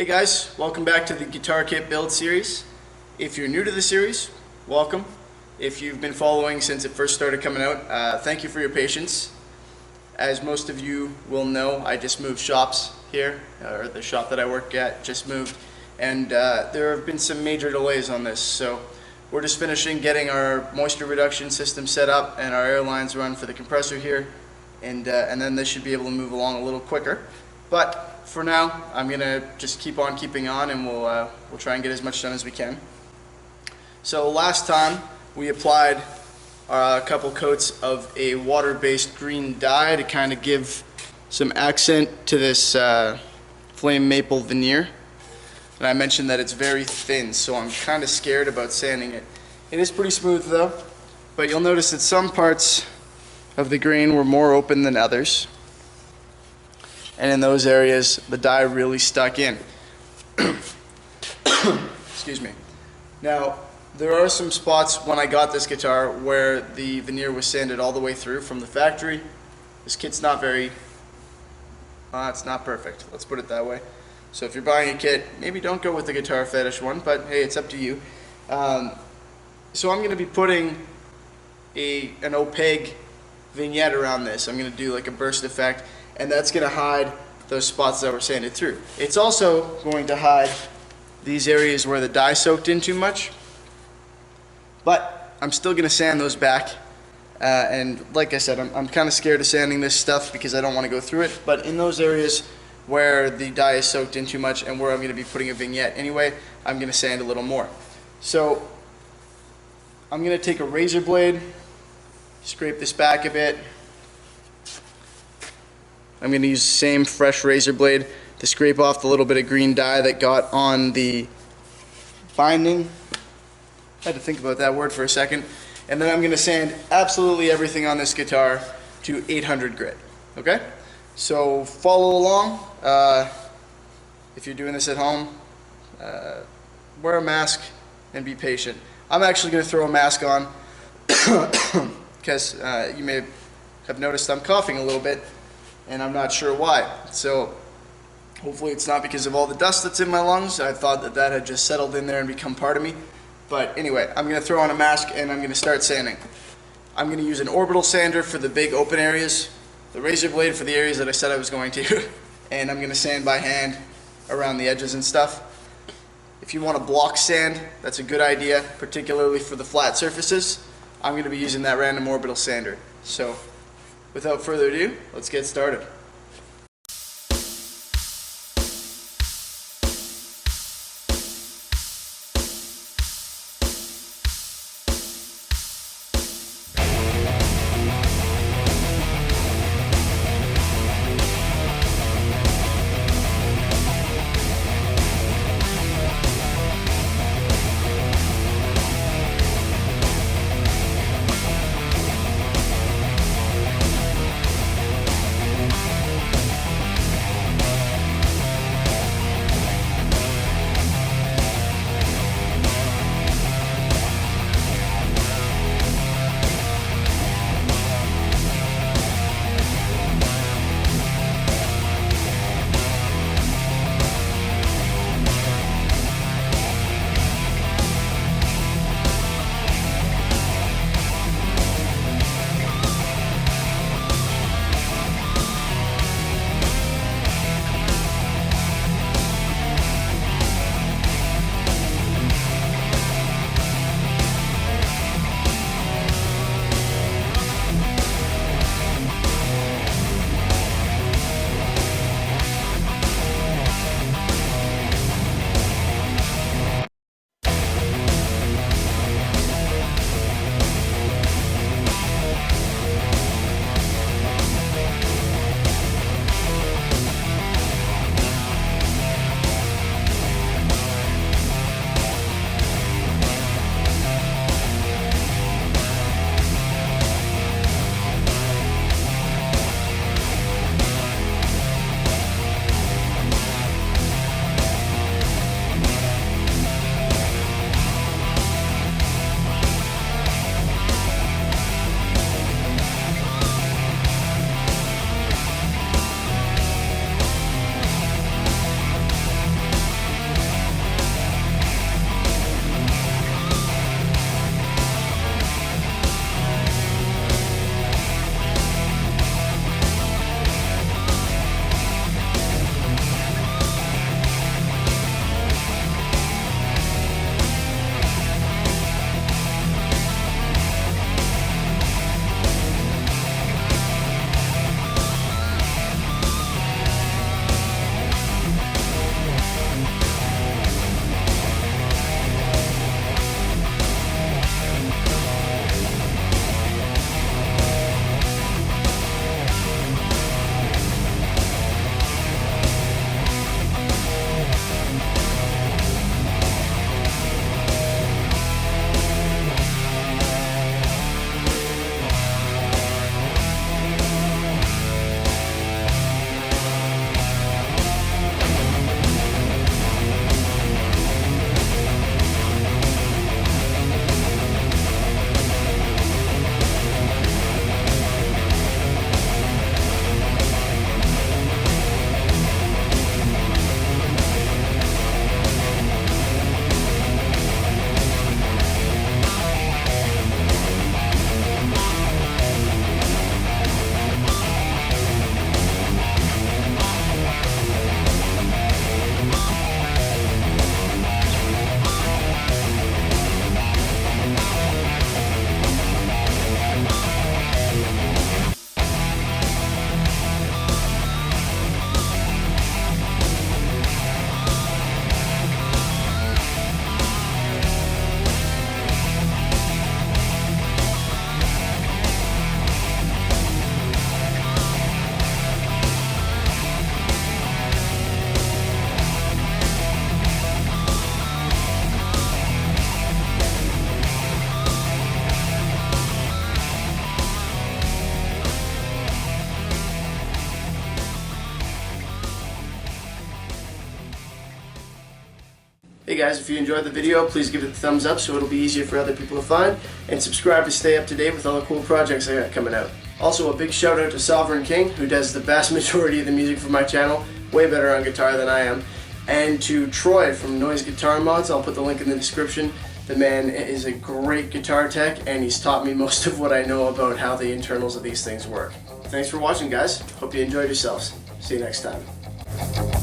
guys, welcome back to the guitar kit build series. If you're new to the series, welcome. If you've been following since it first started coming out, thank you for your patience. As most of you will know, I just moved shops here, or the shop that I work at just moved, and there have been some major delays on this. So we're just finishing getting our moisture reduction system set up and our air lines run for the compressor here, and then this should be able to move along a little quicker. But for now, I'm gonna just keep on keeping on, and we'll try and get as much done as we can. So last time we applied a couple coats of a water-based green dye to kind of give some accent to this flame maple veneer. And I mentioned that it's very thin, so I'm kind of scared about sanding it. It is pretty smooth though, but you'll notice that some parts of the grain were more open than others. And in those areas, the dye really stuck in. Excuse me. Now, there are some spots when I got this guitar where the veneer was sanded all the way through from the factory. This kit's not very, it's not perfect, let's put it that way. So if you're buying a kit, maybe don't go with the Guitar Fetish one, but hey, it's up to you. So I'm going to be putting an opaque vignette around this. I'm going to do like a burst effect, and that's going to hide those spots that were sanded through. It's also going to hide these areas where the dye soaked in too much, but I'm still going to sand those back. And like I said, I'm kind of scared of sanding this stuff because I don't want to go through it, but in those areas where the dye is soaked in too much and where I'm going to be putting a vignette anyway, I'm going to sand a little more. So I'm going to take a razor blade, scrape this back a bit. I'm going to use the same fresh razor blade to scrape off the little bit of green dye that got on the binding. I had to think about that word for a second. And then I'm going to sand absolutely everything on this guitar to 800 grit. Okay? So follow along. If you're doing this at home, wear a mask and be patient. I'm actually going to throw a mask on because you may have noticed I'm coughing a little bit, and I'm not sure why. So hopefully it's not because of all the dust that's in my lungs. I thought that had just settled in there and become part of me. But anyway, I'm going to throw on a mask and I'm going to start sanding. I'm going to use an orbital sander for the big open areas, the razor blade for the areas that I said I was going to, and I'm going to sand by hand around the edges and stuff. If you want to block sand, that's a good idea, particularly for the flat surfaces. I'm going to be using that random orbital sander. So without further ado, let's get started. guys, if you enjoyed the video, please give it a thumbs up so it'll be easier for other people to find, and subscribe to stay up to date with all the cool projects I got coming out. Also, a big shout out to Sovereign King, who does the vast majority of the music for my channel, way better on guitar than I am, and to Troy from Noise Guitar Mods. I'll put the link in the description. The man is a great guitar tech, and he's taught me most of what I know about how the internals of these things work. Thanks for watching, guys. Hope you enjoyed yourselves. See you next time.